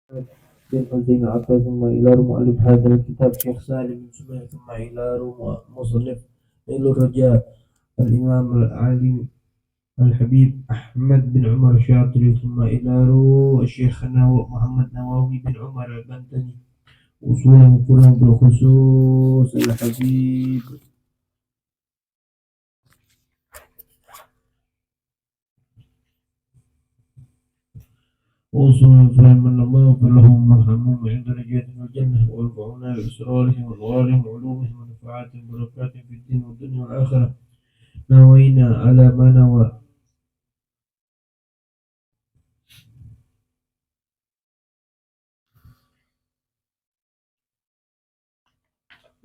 بن حزين عطا ثم إلى مؤلف هذا الكتاب شيخ سالم بن سمير ثم إلى مصنف إلى الرجاء الإمام العالم الحبيب أحمد بن عمر الشاطري ثم إلى شيخنا محمد نواوي بن عمر البنتني وصوله كلهم بالخصوص الحبيب وصول فمن الله يغفر لهم ويرحمهم عند نجاة الجنة وينفعنا بأسرارهم وأنوارهم وعلومهم ونفعاتهم وبركاتهم في الدين والدنيا والآخرة نوينا على ما نوى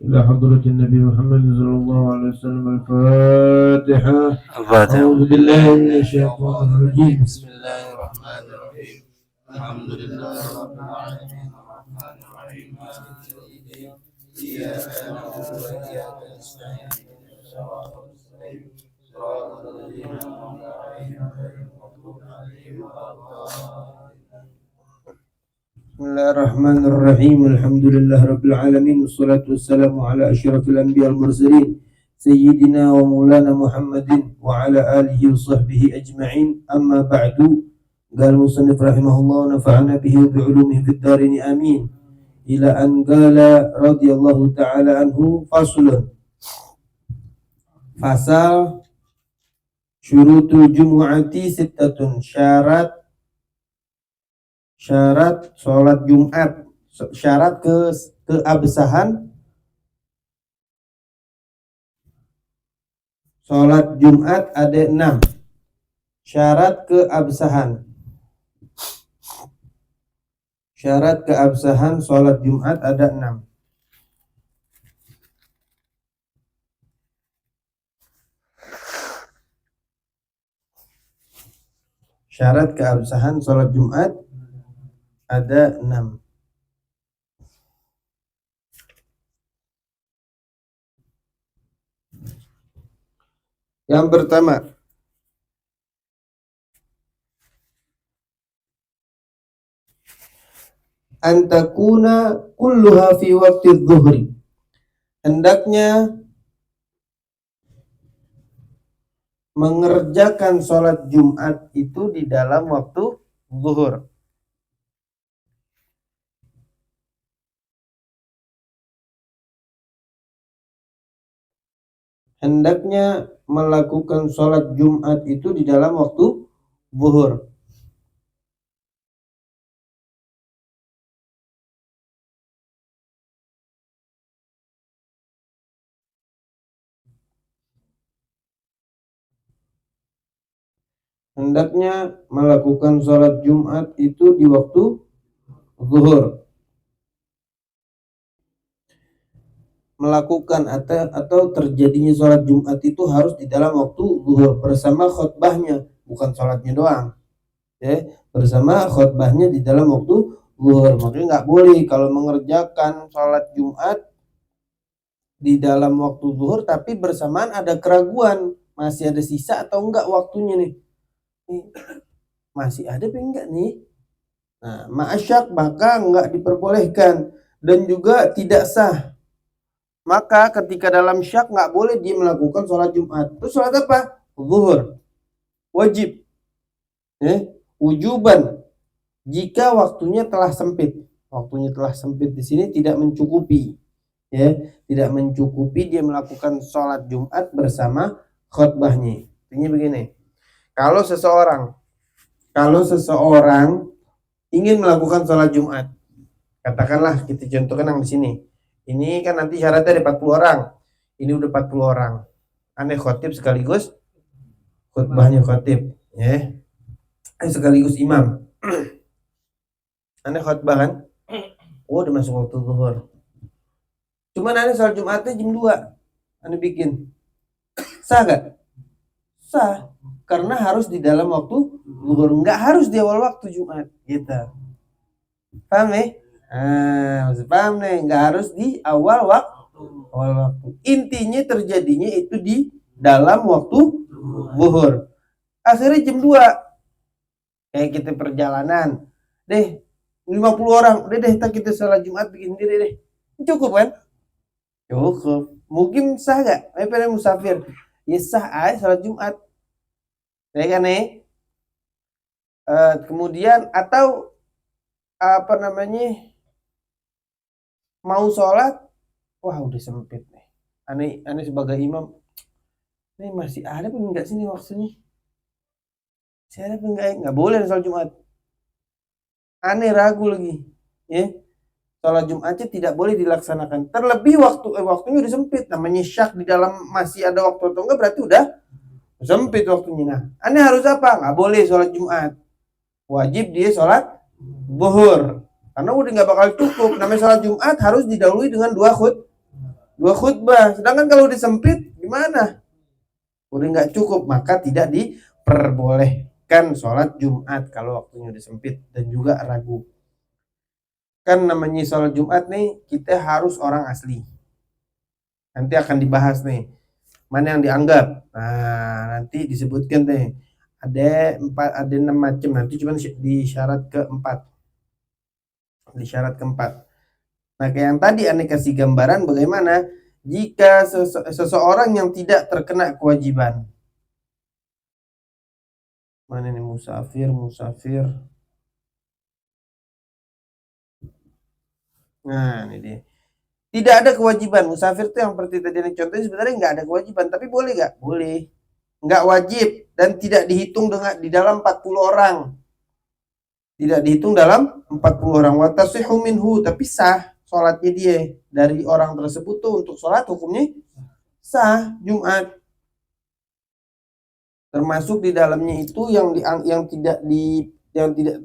إلى حضرة النبي محمد صلى الله عليه وسلم. الفاتحة. أعوذ بالله من الشيطان الرجيم. بسم الله الرحمن الرحيم. الحمد لله رب العالمين الرحمن الرحيم مالك يوم الدين إياك نعبد وإياك نستعين اهدنا الصراط المستقيم صراط الذين أنعمت عليهم غير المغضوب عليهم ولا الضالين. بسم الله الرحمن الرحيم. الحمد لله رب العالمين والصلاة والسلام على أشرف الأنبياء المرسلين سيدنا ومولانا محمد وعلى آله وصحبه أجمعين. أما بعد. قال المصنف رحمه الله ونفعنا به وبعلومه في الدارين آمين. إلى أن قال رضي الله تعالى عنه فصل fasal syurutul jumu'ati sittatun, syarat sholat Jumat, syarat keabsahan sholat Jumat ada 6 syarat keabsahan. Syarat keabsahan sholat Jumat ada 6. Syarat keabsahan sholat Jumat ada 6. Yang pertama, antakuna kulluha fi waqti dhuhri, hendaknya mengerjakan sholat Jumat itu di dalam waktu zuhur. Hendaknya melakukan sholat Jumat itu di dalam waktu zuhur. Hendaknya melakukan sholat Jumat itu di waktu zuhur. Melakukan atau terjadinya sholat Jumat itu harus di dalam waktu zuhur bersama khutbahnya, bukan sholatnya doang. Bersama khutbahnya di dalam waktu zuhur. Makanya nggak boleh kalau mengerjakan sholat Jumat di dalam waktu zuhur tapi bersamaan ada keraguan, masih ada sisa atau enggak waktunya nih. Masih ada apa enggak nih? Nah, ma'asyak maka enggak diperbolehkan dan juga tidak sah. Maka ketika dalam syak nggak boleh dia melakukan sholat Jumat. Terus sholat apa? Zuhur. Wajib. Wujuban. Jika waktunya telah sempit. Waktunya telah sempit di sini tidak mencukupi. Tidak mencukupi dia melakukan sholat Jumat bersama khutbahnya. Artinya begini. Kalau seseorang ingin melakukan sholat Jumat, katakanlah kita contohkan yang di sini. Ini kan nanti syaratnya ada 40 orang. Ini udah 40 orang. Aneh khotib sekaligus khutbahnya khotib, sekaligus imam. Aneh khutbah kan? Oh, udah masuk waktu zuhur. Cuman aneh sholat Jumatnya jam 2. Aneh bikin. Sah gak? Sah. Karena harus di dalam waktu zuhur. Enggak harus di awal waktu Jumat. Gitu. Paham nih? Maksud paham nih, nggak harus di awal waktu. Intinya terjadinya itu di dalam waktu zuhur. Akhirnya jam 2. Kayak kita perjalanan. 50 orang, udah deh kita sholat Jumat bikin diri deh. Cukup kan? Cukup. Mungkin sah gak? Pada musafir. Ya sah aja sholat Jumat. Ya kan kemudian atau apa namanya, mau sholat, wah udah sempit nih. Aneh sebagai imam, ini masih ada pun enggak sini waktunya? Saya ada pun enggak boleh sholat Jumat. Aneh ragu lagi, ya. Sholat Jumatnya tidak boleh dilaksanakan. Terlebih waktunya udah sempit. Namanya syak di dalam masih ada waktu atau enggak berarti udah sempit waktunya. Nah, aneh harus apa? Nggak boleh sholat Jumat. Wajib dia sholat zuhur. Karena udah nggak bakal cukup. Namanya sholat Jumat harus didahului dengan dua khutbah. Sedangkan kalau udah sempit, gimana? Udah nggak cukup, maka tidak diperbolehkan sholat Jumat kalau waktunya udah sempit dan juga ragu. Kan namanya sholat Jumat nih, kita harus orang asli. Nanti akan dibahas nih, mana yang dianggap. Nah, nanti disebutkan nih, ada 6 macam. Nanti cuma di syarat keempat. Nah, kayak yang tadi aneh kasih gambaran bagaimana jika seseorang yang tidak terkena kewajiban. Mana nih musafir? Nah, ini dia. Tidak ada kewajiban. Musafir itu yang seperti tadi yang contohnya sebenarnya nggak ada kewajiban, tapi boleh nggak? Boleh. Nggak wajib dan tidak dihitung di dalam 40 orang. Tidak dihitung dalam 40 orang. Wa tasihhu minhu, tapi sah sholatnya dia dari orang tersebut tuh untuk sholat hukumnya sah Jumat. Termasuk di dalamnya itu yang tidak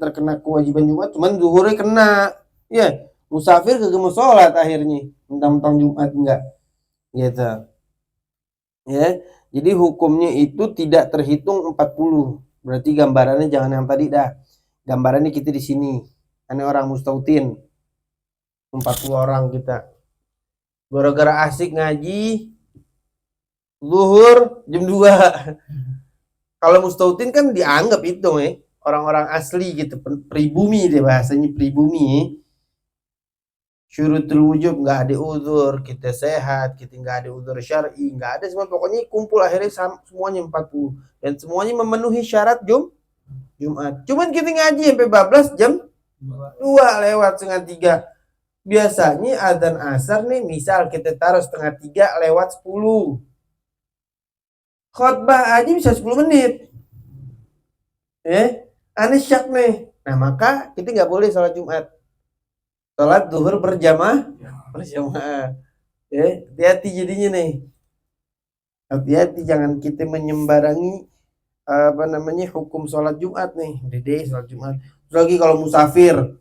terkena kewajiban Jumat, cuman zuhurnya kena. Ya, musafir kagak mau sholat akhirnya, mentang-mentang Jumat enggak. Gitu. Ya, jadi hukumnya itu tidak terhitung 40. Berarti gambarannya jangan yang tadi dah. Gambarannya kita di sini. Ini orang mustautin. 40 orang kita. Gara-gara asik ngaji zuhur jam 2. Kalau mustautin kan dianggap itu orang-orang asli gitu, pribumi deh bahasanya, pribumi. Syurutul wujub nggak ada uzur, kita sehat, kita nggak ada uzur syar'i, nggak ada semua, pokoknya kumpul akhirnya semuanya 40 dan semuanya memenuhi syarat Jumat. Cuman kita ngaji sampai bablas jam 2 lewat setengah 3. Biasanya adzan asar nih, misal kita taruh setengah 3 lewat 10. Khotbah aja bisa 10 menit. Aneh syak nih. Nah, maka kita nggak boleh sholat Jumat. Sholat zuhur berjamaah. Hati-hati jadinya nih. Hati-hati jangan kita menyembarangi hukum sholat Jumat nih. Dede sholat Jumat. Lagi kalau musafir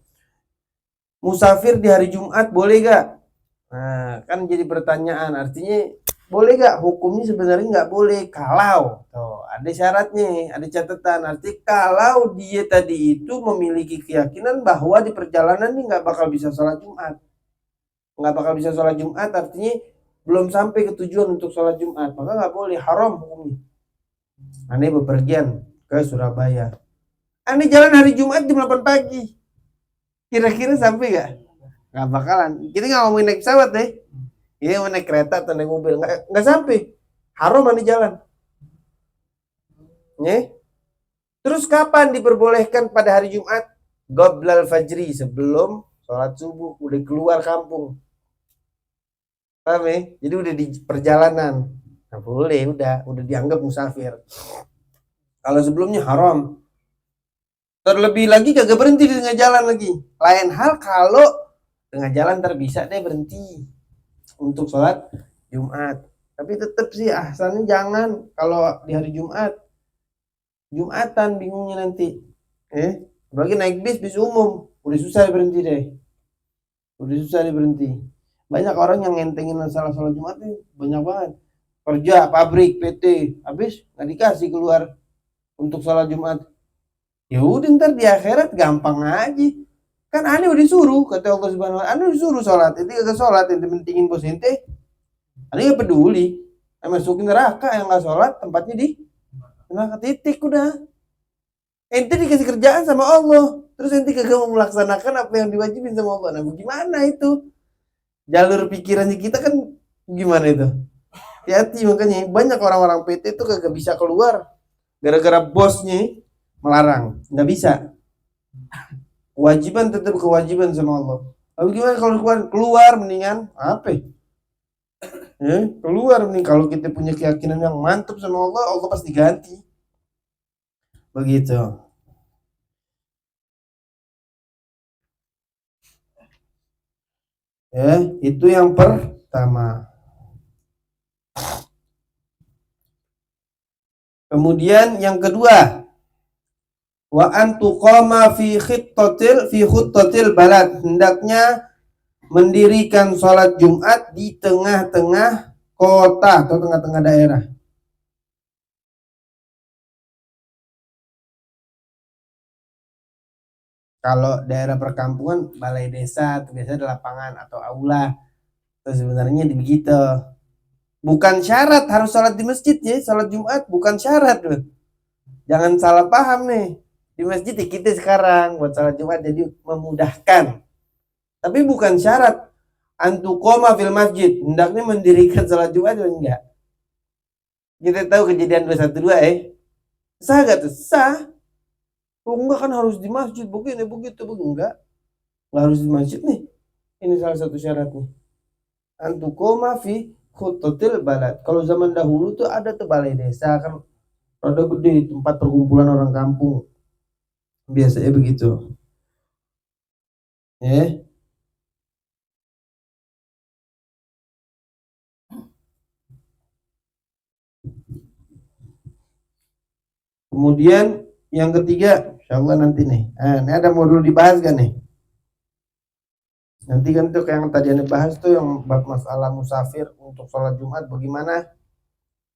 di hari Jumat boleh gak? Nah, kan jadi pertanyaan, artinya boleh gak? Hukumnya sebenarnya nggak boleh kalau ada syaratnya, ada catatan. Arti kalau dia tadi itu memiliki keyakinan bahwa di perjalanan ini nggak bakal bisa sholat Jumat, artinya belum sampai ke tujuan untuk sholat Jumat, maka nggak boleh, haram hukumnya. Aneh bepergian ke Surabaya, aneh jalan hari Jumat jam 8 pagi, kira-kira sampai gak? Nggak bakalan. Kita nggak ngomongin naik pesawat deh, ini mau naik kereta atau naik mobil, nggak sampai, haram aneh jalan. Terus kapan diperbolehkan pada hari Jumat? Qoblal fajri, sebelum sholat subuh, udah keluar kampung. Paham ya? Jadi udah di perjalanan. Nah, boleh, udah dianggap musafir. Kalau sebelumnya haram. Terlebih lagi kagak berhenti di tengah jalan lagi. Lain hal kalau tengah jalan bisa deh berhenti untuk sholat Jumat. Tapi tetap sih ahsannya jangan kalau di hari Jumatan bingungnya nanti. Apalagi naik bis umum, udah susah berhenti deh. Banyak orang yang ngentengin masalah sholat Jumat nih, banyak banget. Kerja, pabrik, PT, habis nggak dikasih keluar untuk sholat Jumat. Ya udah ntar di akhirat gampang aja. Kan aneh udah disuruh, kata Allah Subhanahu wa Ta'ala, aneh udah disuruh sholat, itu kagak sholat, ente mentingin bos ente. Aneh gak peduli, masukin neraka yang nggak sholat, tempatnya di neraka, titik udah. Ente dikasih kerjaan sama Allah, terus nanti kagak mau melaksanakan apa yang diwajibin sama Allah. Nah bagaimana itu? Jalur pikirannya kita kan gimana itu? Hati-hati, makanya banyak orang-orang PT itu kagak bisa keluar gara-gara bosnya melarang. Nggak bisa. Kewajiban tetap kewajiban sama Allah. Lalu gimana kalau keluar mendingan apa? Keluar nih, kalau kita punya keyakinan yang mantap sama Allah, Allah pasti ganti. Begitu. Itu yang pertama. Kemudian yang kedua, wa an tuqama fi khuttatil balad, hendaknya mendirikan sholat Jumat di tengah-tengah kota atau tengah-tengah daerah. Kalau daerah perkampungan, balai desa, biasanya ada lapangan atau aula. Itu sebenarnya begitu. Bukan syarat harus sholat di masjid ya, sholat Jumat bukan syarat loh. Jangan salah paham nih. Di masjid ya kita sekarang buat sholat Jumat jadi memudahkan. Tapi bukan syarat. Antuqoma fil masjid, hendaknya mendirikan sholat Jumat atau enggak? Kita tahu kejadian 212 sah gak tuh? Sah. Oh enggak, kan harus di masjid begini begitu enggak harus di masjid nih. Ini salah satu syaratnya. Antuqoma fi khuttatil balad. Kalau zaman dahulu tuh ada tuh balai desa kan, ada gede tempat perkumpulan orang kampung. Biasanya begitu. Kemudian yang ketiga, insyaallah nanti nih. Ini ada modul dibahas kan nih? Nanti kan tuh kayak yang tadi Anda bahas tuh yang bab masalah musafir untuk sholat Jumat bagaimana?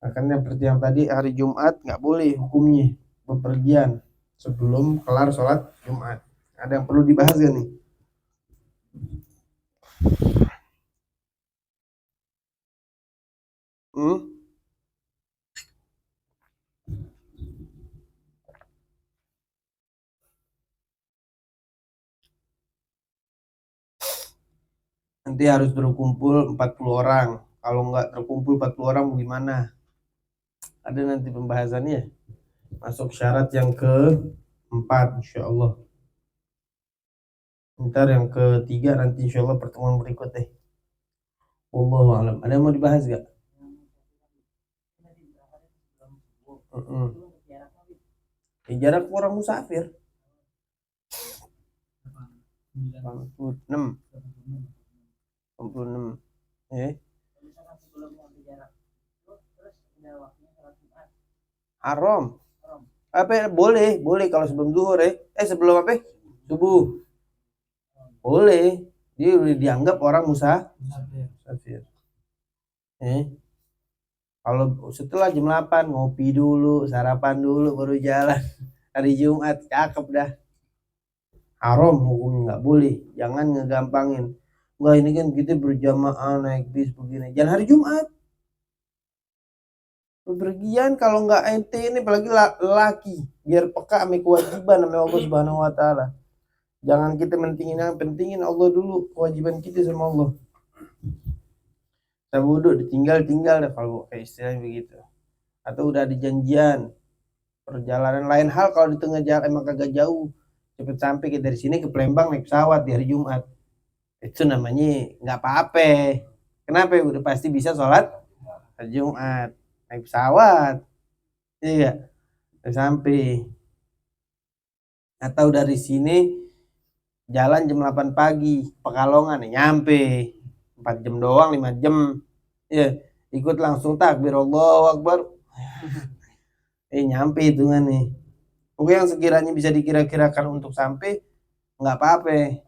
Makanya seperti yang tadi, hari Jumat nggak boleh hukumnya bepergian sebelum kelar sholat Jumat. Ada yang perlu dibahas gak nih? Nanti harus berkumpul 40 orang. Kalau nggak terkumpul 40 orang bagaimana? Ada nanti pembahasannya. Masuk syarat yang keempat insyaallah. Ntar yang ketiga nanti insyaallah pertemuan berikut deh. Wallahu a'lam. Ada yang mau dibahas gak? Jarak orang musafir 86 haram. Apa ya? Boleh kalau sebelum zuhur sebelum apa? Subuh. Boleh. Dia udah dianggap orang musafir. Kalau setelah jam 8 ngopi dulu, sarapan dulu baru jalan. Hari Jumat cakep dah. Haram hukumnya, nggak boleh. Jangan ngegampangin. Wah ini kan kita berjamaah naik bis begini. Jangan hari Jumat. Bepergian kalau nggak ente ini apalagi laki, biar peka sama kewajiban sama Allah Subhanahu wa taala. Jangan kita pentingin Allah dulu, kewajiban kita sama Allah. Saya bodoh ditinggal deh kalau kayak istilahnya begitu. Atau udah ada janjian perjalanan, lain hal kalau di tengah jalan emang kagak jauh, cepet sampai ke dari sini ke Palembang naik pesawat di hari Jumat, itu namanya nggak apa-apa. Kenapa? Udah pasti bisa sholat hari Jumat naik pesawat, iya sampai. Atau dari sini jalan jam 8 pagi Pekalongan nyampe 4 jam doang, 5 jam ya, ikut langsung takbir Allahu Akbar nyampe hitungan nih. Pokoknya yang sekiranya bisa dikira-kirakan untuk sampai nggak apa-apa,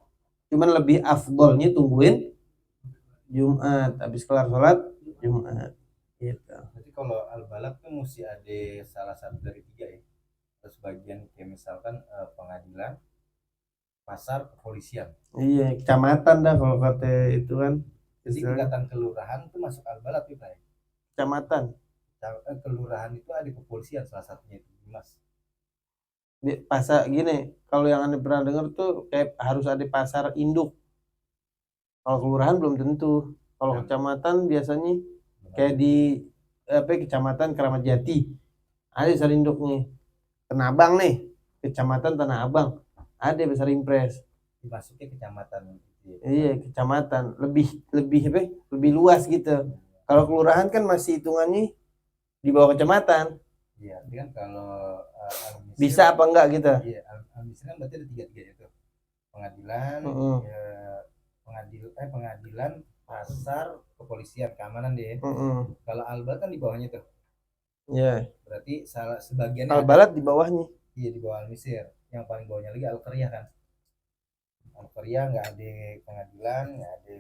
cuman lebih afdolnya tungguin Jumat habis kelar sholat Jumat gitu. Jadi kalau al-balad tuh mesti ada salah satu dari tiga ya. Terus bagian kayak misalkan pengadilan, pasar, kepolisian. Iya, kecamatan dah kalau kata itu kan. Jadi tingkatan kelurahan itu masuk al-balad itu ya. Kecamatan. Kelurahan itu ada kepolisian salah satunya itu Mas. pasar gini, kalau yang Anda pernah dengar tuh kayak harus ada pasar induk. Kalau kelurahan belum tentu. Kalau kecamatan biasanya kayak di kecamatan Keramat Jati ada pasar induknya. Tanah Abang nih, kecamatan Tanah Abang ada pasar impres. Dimasuki kecamatan. Iya, kecamatan lebih luas gitu. Kalau kelurahan kan masih hitungannya di bawah kecamatan. Iya, tapi kan kalau Al-Misir, Bisa apa enggak gitu? Iya, Al-Misir kan berarti ada tiga itu. Pengadilan, pengadilan, pasar, kepolisian, keamanan deh. Kalau Al-Balad kan di bawahnya tuh. Iya. Berarti sebagiannya Al-Balad di bawahnya. Iya, di bawah Al-Misir. Yang paling bawahnya lagi Al-Qaryah kan. Al-Qaryah nggak ada pengadilan, nggak ada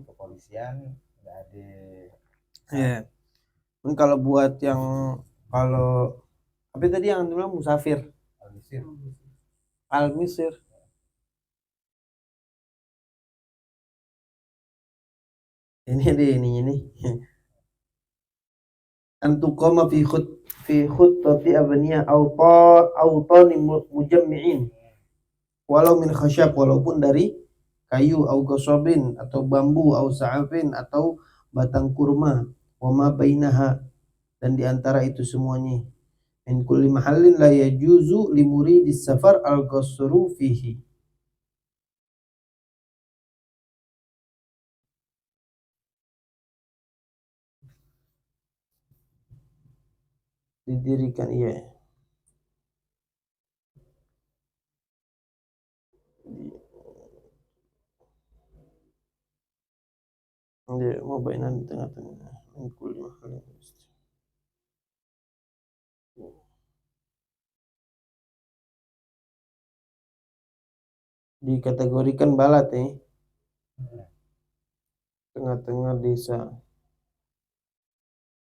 kepolisian, nggak ada. Iya. Kalau buat yang kalau apa tadi yang bilang musafir? Al-Misir. Al-Misir. Ini. Antuqama fi khuttati abniya awtan mujammi'in. Walau min khasyab, walaupun dari kayu au gosobin atau bambu au sa'afin atau batang kurma, wa ma bainaha, dan diantara itu semuanya. Min kulli mahallin la yajuzu li muridis safar al-qasru fihi. Didirikan, iya. Dia mau bainan di tengah-tengah. Min kulli mahallin. Dikategorikan balat tengah-tengah desa.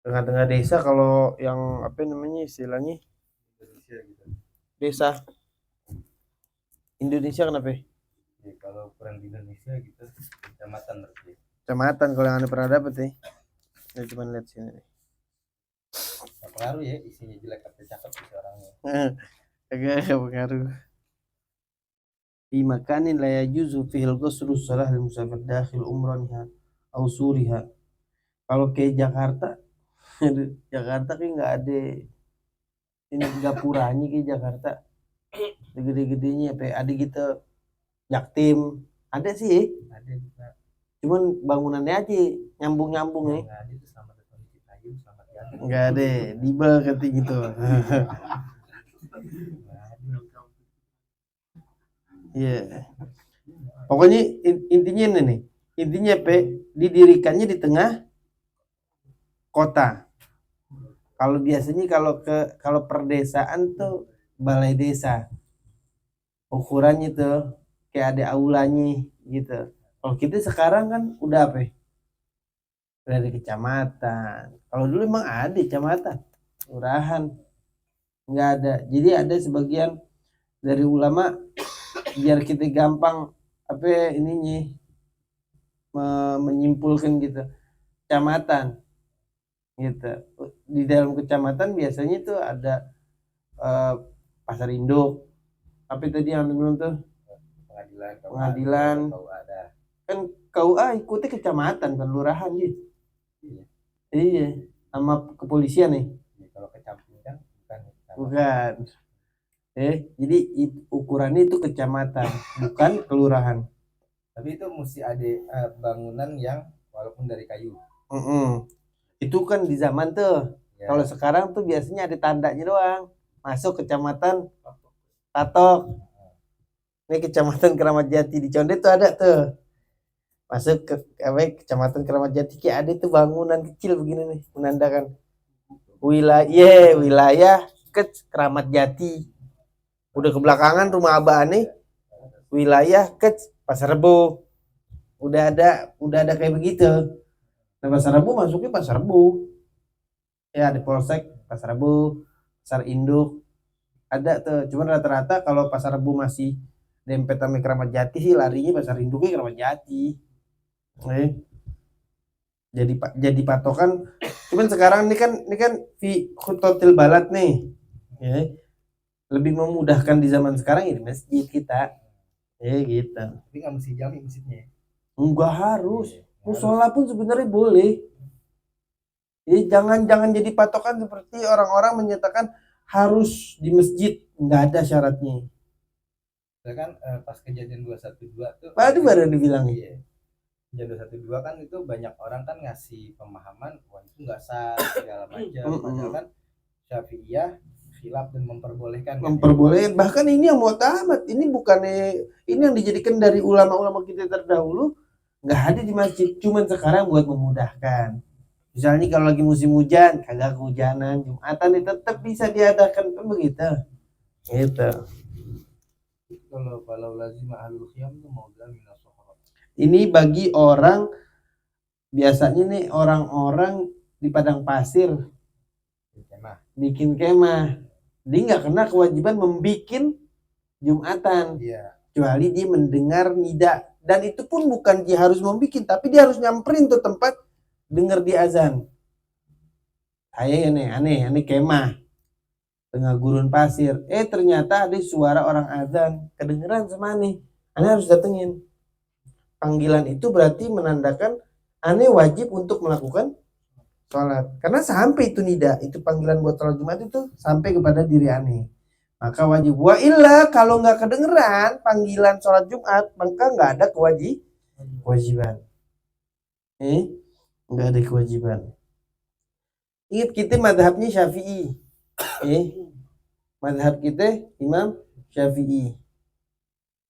Tengah-tengah desa kalau yang apa namanya istilahnya Indonesia gitu. desa Indonesia kenapa? Ya, kalau ukuran di Indonesia gitu kecamatan berarti. Kecamatan kalau yang Anda pernah dapat saya cuma lihat sini nih. Gak pengaruh ya isinya jelek atau cakep sih orangnya. Agak pengaruh. Di makanin la yajuzu fihil ghuslu salah lil musafir dakhil umraniha au suriha. Kalau ke Jakarta Jakarta kan nggak ada ini gapuranya ke Jakarta. Gede-gedenya ada gitu Jaktim ada sih, Ada juga. cuman bangunannya aja nyambung Nggak ada itu Selamat Datang di Cipayung, Selamat Datang. nggak ada dibel kata gitu. Iya. Pokoknya intinya ini nih. Intinya didirikannya di tengah kota. Kalau biasanya kalau perdesaan tuh balai desa. Ukurannya tuh kayak ada aulanya gitu. Kalau kita sekarang kan udah apa? Udah ada kecamatan. Kalau dulu emang ada kecamatan, kelurahan. Nggak ada. Jadi ada sebagian dari ulama biar kita gampang apa ininya menyimpulkan gitu. Kecamatan gitu. Di dalam kecamatan biasanya tuh ada pasar induk. Apa tadi yang bilang tuh? Pengadilan. Kan KUA ikuti kecamatan kan lurahan gitu. Iya, sama kepolisian nih. Kalau kecamatan kan bukan. Jadi ukurannya itu kecamatan, bukan kelurahan. Tapi itu mesti ada bangunan yang walaupun dari kayu. Itu kan di zaman tuh. Ya. Kalau sekarang tuh biasanya ada tandanya doang. Masuk kecamatan Patok. Ini kecamatan Keramat Jati di Condet tuh ada tuh. Masuk ke kecamatan Keramat Jati kayak ada tuh bangunan kecil begini nih menandakan wilayah Keramat Jati. Udah kebelakangan rumah Abah nih wilayah Pasar Rebo. Udah ada kayak begitu. Nah, Pasar Rebo masuknya Pasar Rebo. Ya di Polsek Pasar Rebo, Pasar Induk ada tuh. Cuman rata-rata kalau Pasar Rebo masih dempet sama Keramat Jati sih larinya Pasar Induknya Keramat Jati. Jadi patokan. Cuman sekarang ini kan fi khuttatil balad nih. lebih memudahkan di zaman sekarang ya di masjid kita. Gitu. Tapi nggak mesti jami masjidnya. Enggak harus. Iya, Musola pun sebenarnya boleh. Jadi jangan jadi patokan seperti orang-orang menyatakan harus di masjid, nggak ada syaratnya. Ya kan pas kejadian 212 tuh Baru dibilang. iya. Kejadian 212 kan itu banyak orang kan ngasih pemahaman wah itu nggak sah segala macam. Padahal kan Syafi'iyah khilaf dan memperbolehkan. Memperbolehkan. Bahkan ini yang mu'tamad, ini bukannya ini yang dijadikan dari ulama-ulama kita terdahulu nggak ada di masjid, cuman sekarang buat memudahkan. Misalnya kalau lagi musim hujan, kagak kehujanan, Jumatan tetap bisa diadakan kan begitu. Gitu. Kalau lazim ahlul khiyam itu mau minas sahabat. Ini bagi orang biasanya nih orang-orang di padang pasir bikin kemah. Dia nggak kena kewajiban membikin Jumatan. Iya. Kecuali dia mendengar nida. Dan itu pun bukan dia harus membikin, tapi dia harus nyamperin tuh tempat dengar di azan. Saya aneh kemah tengah gurun pasir. Ternyata ada suara orang azan kedengeran sama aneh. Aneh harus datengin. Panggilan itu berarti menandakan aneh wajib untuk melakukan sholat. Karena sampai itu nida, itu panggilan buat sholat Jumat itu sampai kepada diri aneh. Maka wajib. Wa illa kalau nggak kedengeran panggilan sholat Jumat, maka nggak ada kewajiban. Nggak ada kewajiban. Ingat kita madhabnya Syafi'i. Madhab kita Imam Syafi'i.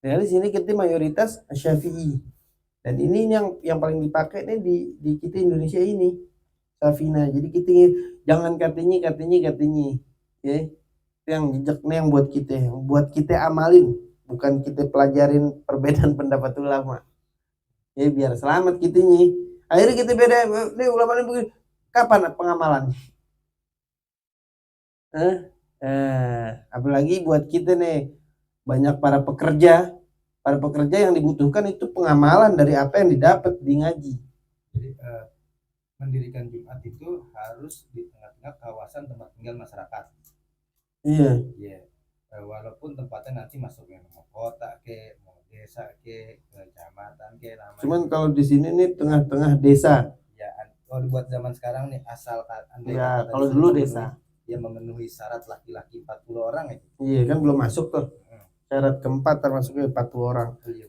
Dari sini kita mayoritas Syafi'i. Dan ini yang paling dipakai nih di kita Indonesia ini. Safina. Jadi kita jangan katanya. Ya. Yang jejaknya yang buat kita amalin, bukan kita pelajarin perbedaan pendapat ulama. Ya biar selamat kita nih. Akhirnya kita beda nih ulama ini begini. Kapan pengamalannya? Apalagi buat kita nih banyak para pekerja yang dibutuhkan itu pengamalan dari apa yang didapat di ngaji. Jadi mendirikan Jumat itu harus di tengah-tengah kawasan tempat tinggal masyarakat. Iya. Walaupun tempatnya nanti masuk yang mau kota ke, mau desa ke, kecamatan ke namanya. Cuman kalau di sini nih tengah-tengah desa. Ya, kalau buat zaman sekarang nih asalkan ya, kalau dulu desa. Dia memenuhi syarat laki-laki 40 orang ya. Iya kan belum masuk tuh. Syarat keempat termasuknya 40 orang. Iya,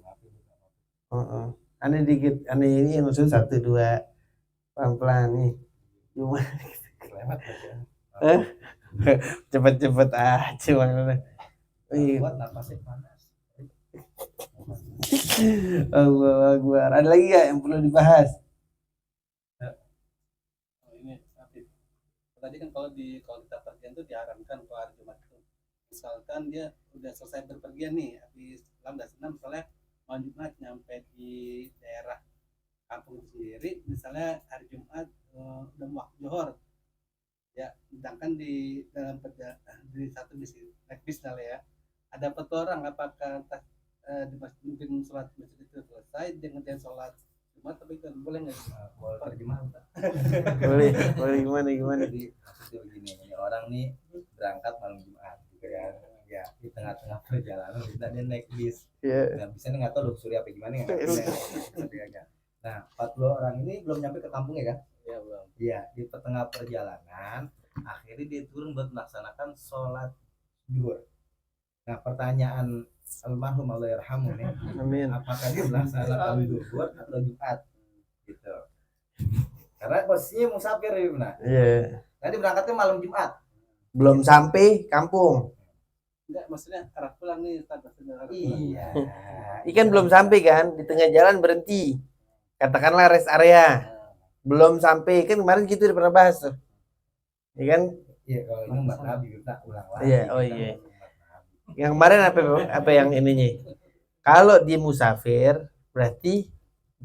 Aneh dikit, aneh ini maksudnya 1, 2 pelan-pelan nih. Cuma kelewat ya. Cepet-cepet aja mana. Buat napasnya panas. Allah Akbar. Ada lagi gak yang perlu dibahas? Ini tadi kan kalau kita pergian tuh diharamkan kalau hari Jumat itu. Misalkan dia udah selesai berpergian nih, habis udah senam misalnya mau Jumat nyampe di daerah kampung sendiri, misalnya hari Jumat udah waktu Johor. Ya, sedangkan di dalam di satu bis naik bis ya, ada 4 orang, apakah di masjid sholat masjid itu selesai dengan sholat Jumat, tapi kan boleh nggak? Boleh terjemahan. boleh gimana? Jadi maksudnya begini, ini orang nih berangkat malam Jumat, gitu kan? Ya di tengah-tengah perjalanan kita dia naik bis. Nggak bisa nih nggak tahu luxury apa gimana ya. Nah 40 orang ini belum nyampe ke kampung ya kan? Ya belum. Iya, di tengah perjalanan akhirnya dia turun buat melaksanakan sholat zuhur. Nah pertanyaan almarhum Allah yarhamu nih, Amin. apakah dia melaksanakan zuhur atau Jumat gitu? Karena posisinya musafir ya benar. Iya. Tadi berangkatnya malam Jumat. Belum sampai kampung. Enggak, maksudnya arah pulang nih Ustaz. Iya. Ikan belum sampai kan, di tengah jalan berhenti. Katakanlah rest area. Belum sampai, kan kemarin gitu udah pernah bahas tuh. Iya kan? Iya, kalau ini umat Nabi kita ulang lagi. Iya, oh iya. Yang kemarin apa yang ininya? Kalau dia musafir, berarti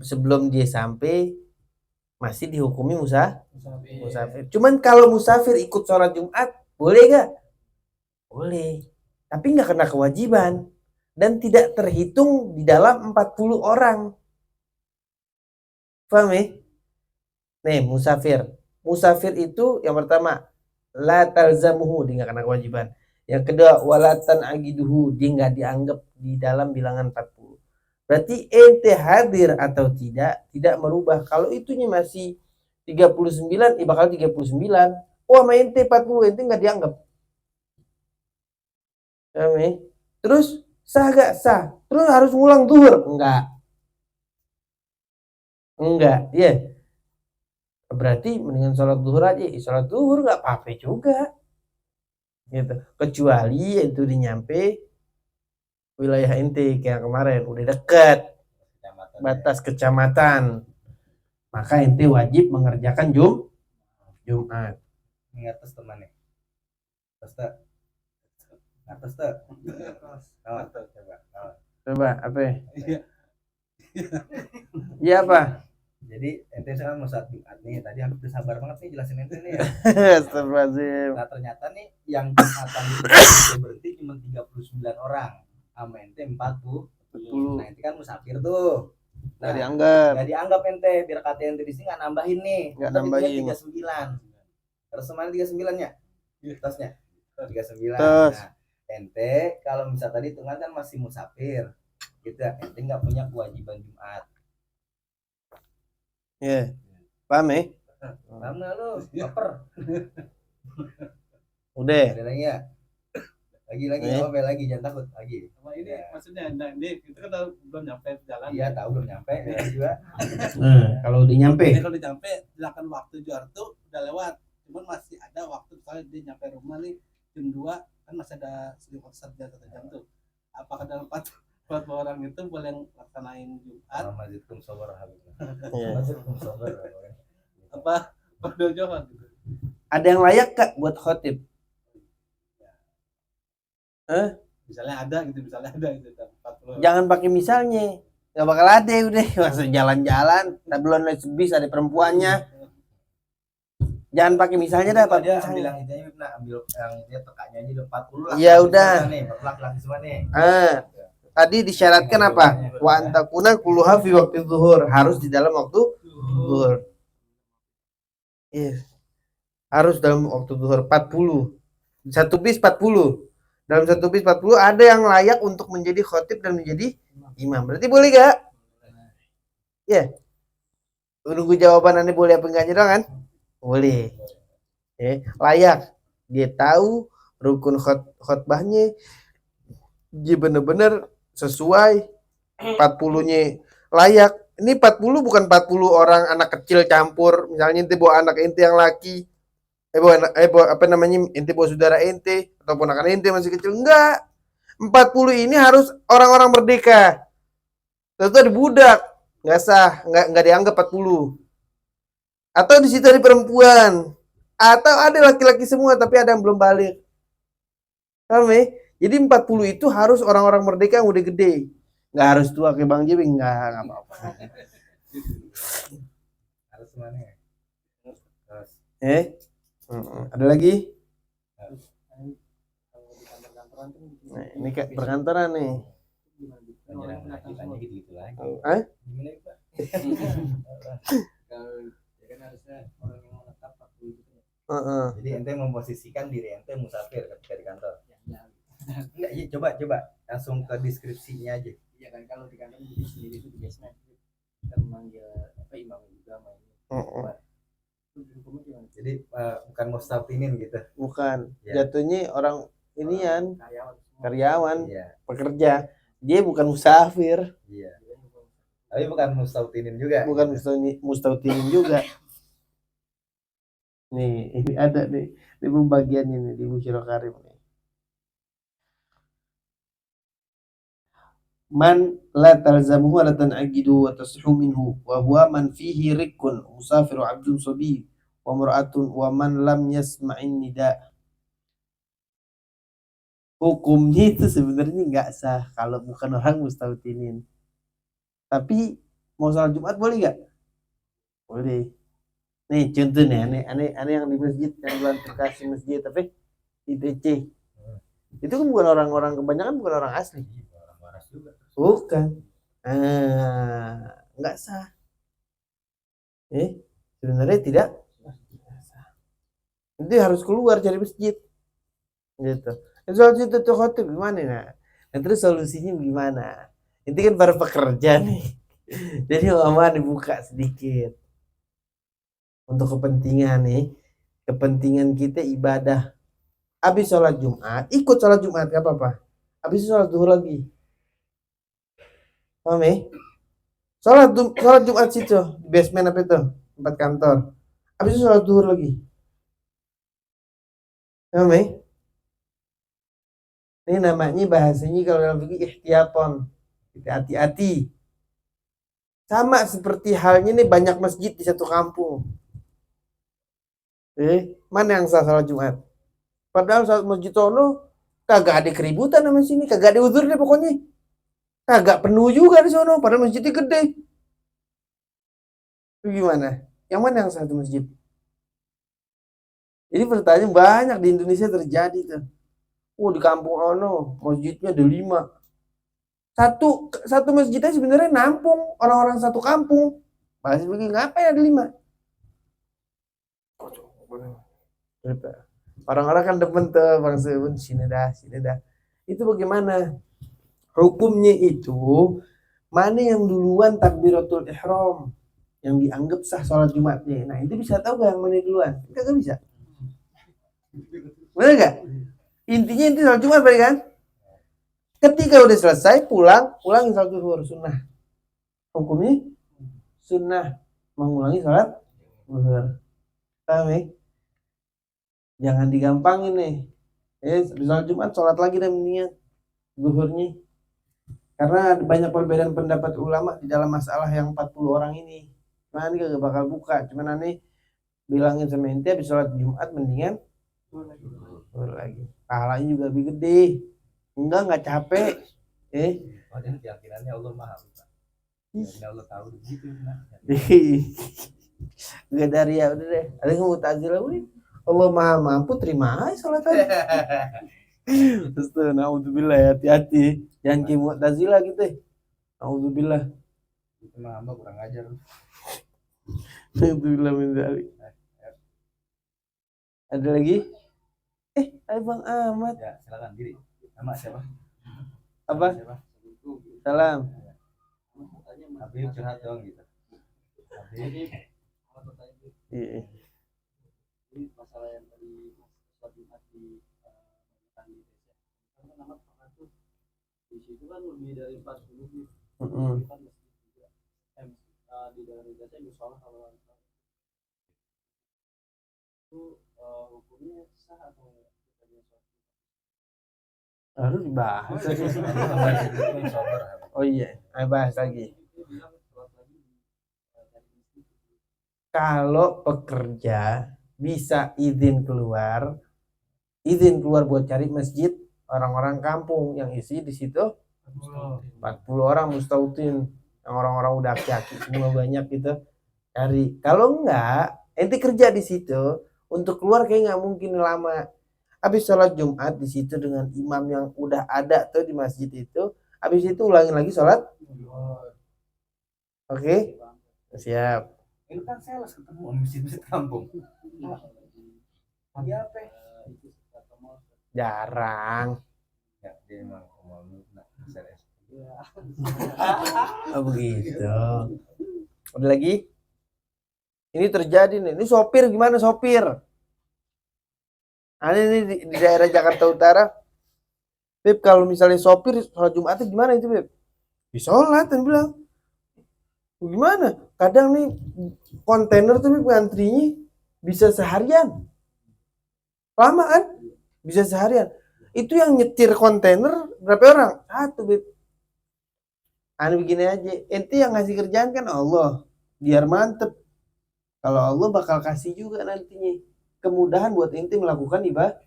sebelum dia sampai masih dihukumi musafir. Cuman kalau musafir ikut sholat Jumat, boleh gak? Boleh. Tapi gak kena kewajiban. Dan tidak terhitung di dalam 40 orang. Paham ya? Nih, musafir. Musafir itu yang pertama, la talzamuhu, dia gak kena kewajiban. Yang kedua, walatan agiduhu, dia nggak dianggap di dalam bilangan 40. Berarti ente hadir atau tidak merubah. Kalau itunya masih 39, bakal 39. Oh, sama ente 40, ente nggak dianggap. Terus sah gak sah? Terus harus ngulang zuhur? Enggak, ya. Berarti mendingan sholat zuhur aja. Sholat zuhur nggak apa-apa juga. Gitu. Kecuali itu dinyampe wilayah ente kayak kemarin udah deket batas kecamatan, maka ente wajib mengerjakan Jumat. Ngatas temannya. Atas tuh. Coba apa? Iya apa? Jadi ente sekarang mau saat Jumat nih, tadi hampir sabar banget nih jelasin ente nih ya. Astagfirullahaladzim. Nah ternyata nih yang Jumatan itu berhenti cuma 39 orang, sama ente 40. Nah ente kan musafir tuh. Nah, Nggak dianggap ente, biar kata ente di sini nggak nambahin nih. Nggak nambahin. 39. Terus kemana 39-nya? Tasnya 39. Terus. Nah, ente kalau misal tadi hitungan kan masih musafir. Gitu ya, ente nggak punya kewajiban Jumat. Iya. Paham ya? Paham nggak lu? Baper. Udah. Ada lagi ya? Lagi, jangan takut lagi. Sama ini maksudnya, nah ini itu kan belum nyampe jalan. Iya tahu belum nyampe ya juga. Kalau udah nyampe. Jadi kalau udah nyampe, silakan waktu juar tuh udah lewat. Cuman masih ada waktu, misalnya dia nyampe rumah nih jam 2, kan masih ada sekitar 1 jam tuh. Apakah dalam 4 orang itu boleh laksanain Jumat? Mazidkum sabar habib. Iya. Mazidkum sabar. Apa pada jawab gitu. Ada yang layak kak buat khotib? Misalnya ada gitu 40. Jangan pakai misalnya. Gak bakal ada udah. Masa jalan-jalan, belum bis ada perempuannya. Jangan pakai misalnya dah, pakai dia misalnya. ambil yang itu aja, ambil yang dia tekaknya aja udah 40 lah. Ya udah. Nih, laki-laki semua nih. Tadi disyaratkan apa? Wa antakuna kulluha fi waktu zuhur, harus di dalam waktu zuhur. Iya. Harus dalam waktu zuhur 40. Satu bis 40. Dalam satu bis 40 ada yang layak untuk menjadi khotib dan menjadi imam. Berarti boleh gak? Ya. Tunggu jawaban Anda boleh apa enggaknya dong kan? Boleh. Layak. Dia tahu rukun khotbahnya. Dia benar-benar sesuai 40-nya layak. Ini 40 bukan 40 orang anak kecil campur. Misalnya ente bawa anak ente yang laki. Ente bawa saudara ente ataupun anak ente masih kecil. Enggak. 40 ini harus orang-orang merdeka. Tentu ada budak. Enggak sah, enggak dianggap 40. Atau di situ ada perempuan. Atau ada laki-laki semua tapi ada yang belum balik. Paham ya? Jadi 40 itu harus orang-orang merdeka yang udah gede. Nggak harus tua kayak Bang Jibi, nggak apa-apa. Harus mana ya? Ada lagi? Nah, ini kayak perkantoran nih. Tanya gitu lagi. Gimana Pak? Kan harusnya orang yang menetap 40 gitu. Jadi ente memposisikan diri ente musafir ketika di kantor. Enggak, iya coba langsung ke deskripsinya aja. Iya kan kalau di kantor di sendiri itu biasanya kita memanggil imam juga main. Jadi bukan mustafinin gitu. Bukan. Ya. Jatuhnya orang inian karyawan, pekerja. Dia bukan musafir. Iya. Tapi bukan mustautinin juga. Bukan mustautinin juga. Nih, ini ada nih di pembagiannya nih di Musyirah Karim nih. Man la talzamuhu wa la tan'aqidu wa tashu minhu wa huwa man fihi rikun musafiru abdun sabi wa mar'atun wa man lam yasma'in nida. Hukumnya itu sebenarnya nggak sah kalau bukan orang mustautinin. Tapi mau sholat Jumat boleh nggak? Boleh. Nih contohnya, aneh yang di masjid, yang bulan terkasih masjid, tapi di DC. Itu kan bukan orang-orang, kebanyakan bukan orang asli. Orang waras juga. Bukan. Nggak sah. Sebenarnya tidak sah. Nanti harus keluar dari masjid. Gitu. Sholat situ tuh khotib gimana nah? Nah terus solusinya gimana? Itu kan para pekerja nih. Jadi mama dibuka sedikit untuk kepentingan nih, kepentingan kita ibadah. Habis sholat Jumat, ikut sholat Jumat gak apa-apa. Habis sholat duhur lagi. Paham ya? Sholat Jumat situ, di basement apa itu? Tempat kantor. Habis itu sholat duhur lagi. Paham ya? Ini namanya bahasanya kalau dalam fikih ihtiyaton. Kita hati-hati. Sama seperti halnya nih banyak masjid di satu kampung. Mana yang sah sholat Jumat? Padahal sholat masjid sono kagak ada keributan sama sini, kagak ada uzur deh pokoknya. Kagak penuh juga di sono, padahal masjidnya gede. Itu gimana? Yang mana yang satu masjid? Jadi pertanyaan banyak di Indonesia terjadi tuh. Oh di kampung ono masjidnya ada 5. Satu masjidnya sebenarnya nampung orang-orang satu kampung. Masih begini ngapain ada 5? Orang-orang kan demen tuh bang Sebun sini dah. Itu bagaimana? Hukumnya itu mana yang duluan takbiratul ihram yang dianggap sah sholat Jumatnya. Nah itu bisa tahu gak yang mana duluan? Kagak bisa. Bener gak? Intinya itu sholat Jumat berarti kan? Ketika udah selesai pulangin sholat zuhur sunnah. Hukumnya sunnah mengulangi sholat zuhur. Paham ya? Jangan digampangin nih. Sholat Jumat sholat lagi dan niat zuhurnya. Karena ada banyak perbedaan pendapat ulama di dalam masalah yang 40 orang ini. Cuman gak bakal buka. Cuman aneh bilangin sama ente habis sholat Jumat mendingan zuhur lagi. Pahalanya juga lebih gede. Enggak capek. Oh, jadi keyakinannya Allah Maha. Allah tahu begitu. Gak dari ya udah deh. Ada yang Mu'tazilah wih. Allah Maha mampu terima aja sholat aja. Terus tuh naudzubillah hati-hati. Jangan kayak Mu'tazilah gitu. Naudzubillah. Itu mah hamba kurang ajar. Naudzubillah min dzalik. Ada lagi? Ayo Bang Ahmad. Ya, silakan diri. Nama siapa? Apa? Salam. Habib curhat dong gitu. Habib. Iya. Ini masalah yang tadi sholat Jumat di Indonesia. Karena nama tuh di situ kan lebih dari 40 nih. Kan masjid juga. Di daerah Indonesia musola kalau itu hukumnya sah atau enggak? Harus dibahas. Oh iya, ayo bahas lagi. Kalau pekerja bisa izin keluar buat cari masjid orang-orang kampung yang isi di situ 40 orang mustautin, yang orang-orang udah aki-aki semua banyak gitu cari. Kalau enggak, ente kerja di situ untuk keluar kayak nggak mungkin lama. Habis sholat Jumat di situ dengan imam yang udah ada tuh di masjid itu, habis itu ulangin lagi sholat. Oke? Siap. Ini kan sales ketemu di masjid kampung. Dia apa? Jarang. Ya, dia emang mau sales. Oh begitu. Ada lagi? Ini terjadi nih. Ini sopir gimana sopir? Ini di daerah Jakarta Utara. Beb, kalau misalnya sopir sholat Jumatnya gimana itu Beb? Di sholat dan bilang. Gimana? Kadang nih kontainer tuh Beb ngantrinya bisa seharian. Lama kan? Bisa seharian. Itu yang nyetir kontainer berapa orang? 1 Beb. Begini aja. Ente yang ngasih kerjaan kan Allah. Biar mantep. Kalau Allah bakal kasih juga nantinya kemudahan buat ente melakukan ibadah.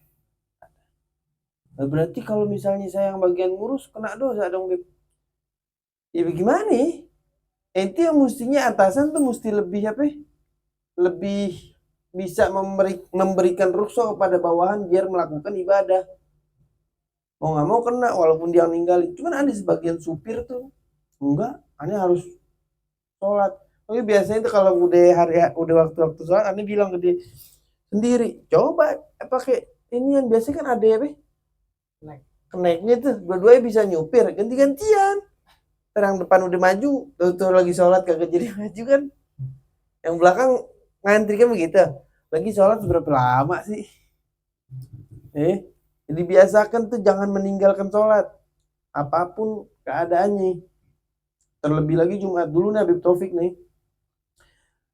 Nah, berarti kalau misalnya saya yang bagian ngurus kena dosa dong Beb. Ya bagaimana nih? Ente yang mestinya atasan tuh mesti lebih apa? Lebih bisa memberikan rukhsah kepada bawahan biar melakukan ibadah. Mau nggak mau kena walaupun dia ninggalin. Cuman ada sebagian supir tuh enggak, aneh harus sholat. Tapi biasanya itu kalau udah waktu-waktu sholat, aneh bilang ke dia sendiri, coba pakai ini yang biasanya kan ada ya Kenaiknya tuh dua-duanya bisa nyupir ganti-gantian. Terang depan udah maju, tuh lagi sholat kagak jadi maju kan. Yang belakang ngantri kan begitu. Lagi sholat berapa lama sih? Jadi biasakan tuh jangan meninggalkan sholat. Apapun keadaannya. Terlebih lagi Jumat dulu nih Habib Taufik nih.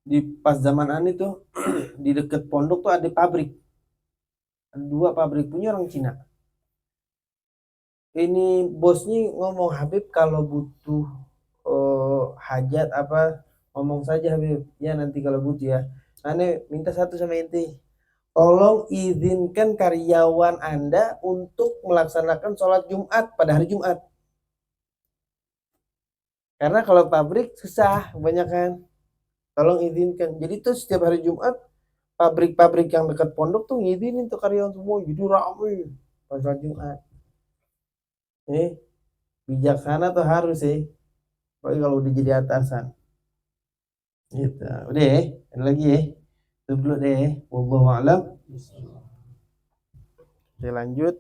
Di pas zaman Ani tuh di deket pondok tuh ada pabrik. Ada 2 pabrik punya orang Cina. Ini bosnya ngomong Habib kalau butuh hajat apa ngomong saja Habib. Ya nanti kalau butuh ya. Ane minta satu sama inti. Tolong izinkan karyawan Anda untuk melaksanakan sholat Jumat pada hari Jumat. Karena kalau pabrik susah kebanyakan. Tolong izinkan. Jadi tuh setiap hari Jumat pabrik-pabrik yang dekat pondok tuh ngizinin tuh karyawan semua. Jadi ramai pas sholat Jumat. Bijaksana tuh harus apalagi kalau udah jadi atasan. Gitu. Udah ada lagi itu dulu deh. Wallahu a'lam. Kita lanjut.